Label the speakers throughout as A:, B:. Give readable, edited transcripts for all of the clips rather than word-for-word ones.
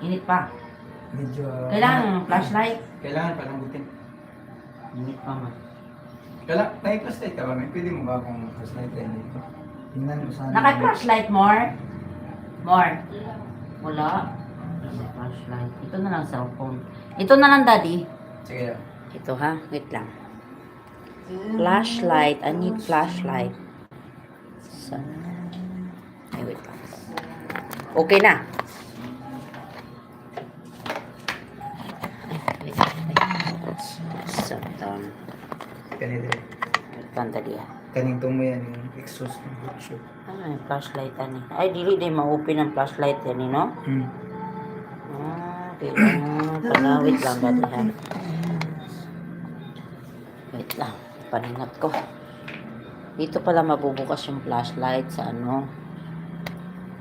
A: Init pa.
B: Medyo...
A: Kailangan flashlight.
B: Kailangan palambutin.
A: Init pa man.
B: May flashlight ka ba? Pwede mo ba akong flashlight rin dito? Tingnan mo sana.
A: Naka-flashlight, more? More? Wala. May flashlight. Ito na lang cellphone. Ito na lang, daddy.
B: Sige.
A: Ito ha. Wait lang. Flashlight. I need flashlight. So, ay, wait lang. Okay na. Ay, wait. So,
B: Ganito.
A: Tandali ha.
B: Kaning mo yan yung exhaust ng workshop.
A: Ay, flashlight ani. Ay, dili din ma-open ang flashlight yan, no? Kailangan pala. Wait lang, dati ha. Wait lang. Paningat ko. Dito pala mabubukas yung flashlight sa ano.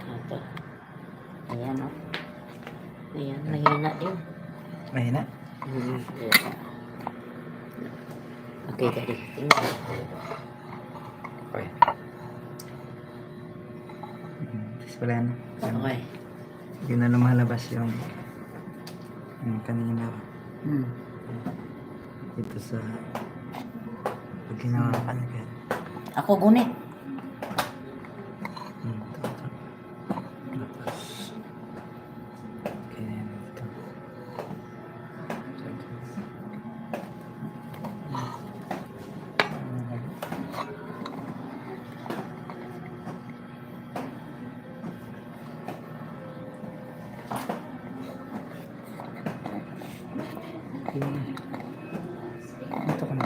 A: Ito. Ayan, o. Ayan, mahina din.
B: Mahina?
A: Okay, daddy. Tingnan.
B: Okay. Tapos wala na.
A: Okay.
B: Yun na lumalabas yung kanina. Ito sa pag ginawa ka na yan.
A: Ako gunit.
B: Tapos kaya ito. Ito ka na.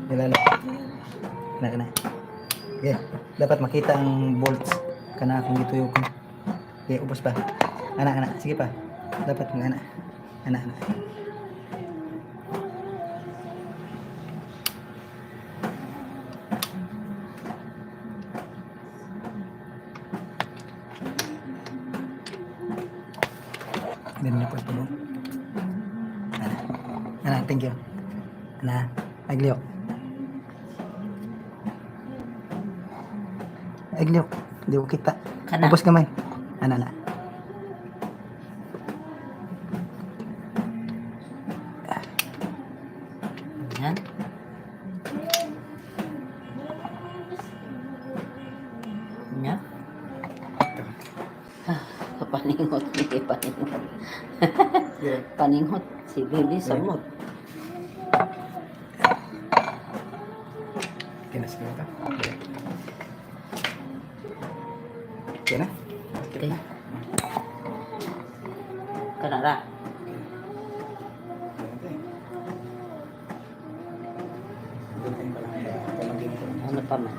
B: Nilala. Kana. Okay. Dapat makita ang bolts kana kung dito yung. Okay, ubos pa. Ana. Sige pa. Dapat ng ana. Ana. Din na po ito. Ana, thank you. Ana, aglio. Aglio, di ko kita.
A: Kana.
B: Ubos gamay. Ana.
A: Ayan. Ayan. Paningot. Hindi paningot.
B: Yeah.
A: Paningot. Si Billy samot.
B: Kinas ko ito. Okay na?
A: Okay. Kanara. Ano pa man?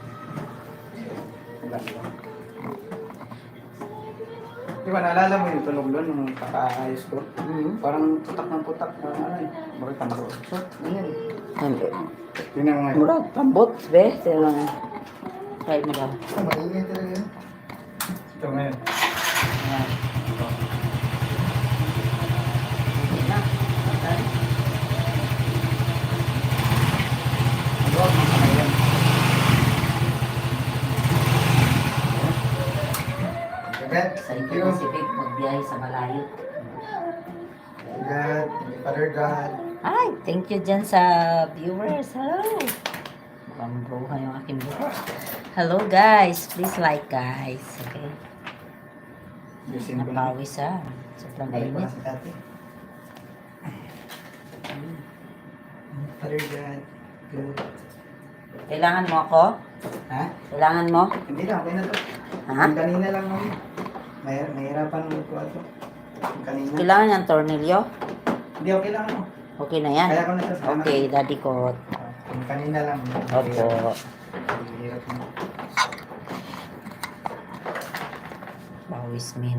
B: Di ba, naalala mo yung tunog doon nung kakaayos ko? Parang putak ng putak na ano eh. Bakit tamaro? So, ganyan. Yun ang ngayon.
A: Murag, pambot, be. Sila lang. Try mo lang.
B: Maingay talaga yun. Ito ngayon.
A: Ayan. Okay na. Okay.
B: Huwag mo kamay yan. God,
A: Sa
B: thank
A: ito
B: you.
A: si Vic magbiyahe sa malayo.
B: God, Father God.
A: Ay, thank you dyan sa viewers. Hello. Mukhang buhay yung aking buhay. Hello guys. Please like guys. Okay.
B: Yusin ko na.
A: Napawis ha. Sobrang
B: Balik ko na
A: init.
B: si Tati. Father God. Good.
A: Kailangan mo ako?
B: Ha?
A: Kailangan mo?
B: Hindi na, okay na to.
A: Ha?
B: Yung kanina lang naman. Mahirapan mo ito ato. Yung kanina.
A: Kailangan yung tornilyo?
B: Hindi, okay lang ano.
A: Okay na yan.
B: Kaya ko na siya sa
A: Okay, daddy ko.
B: Yung kanina lang.
A: Opo.
B: Hirap mo.
A: Pawis me.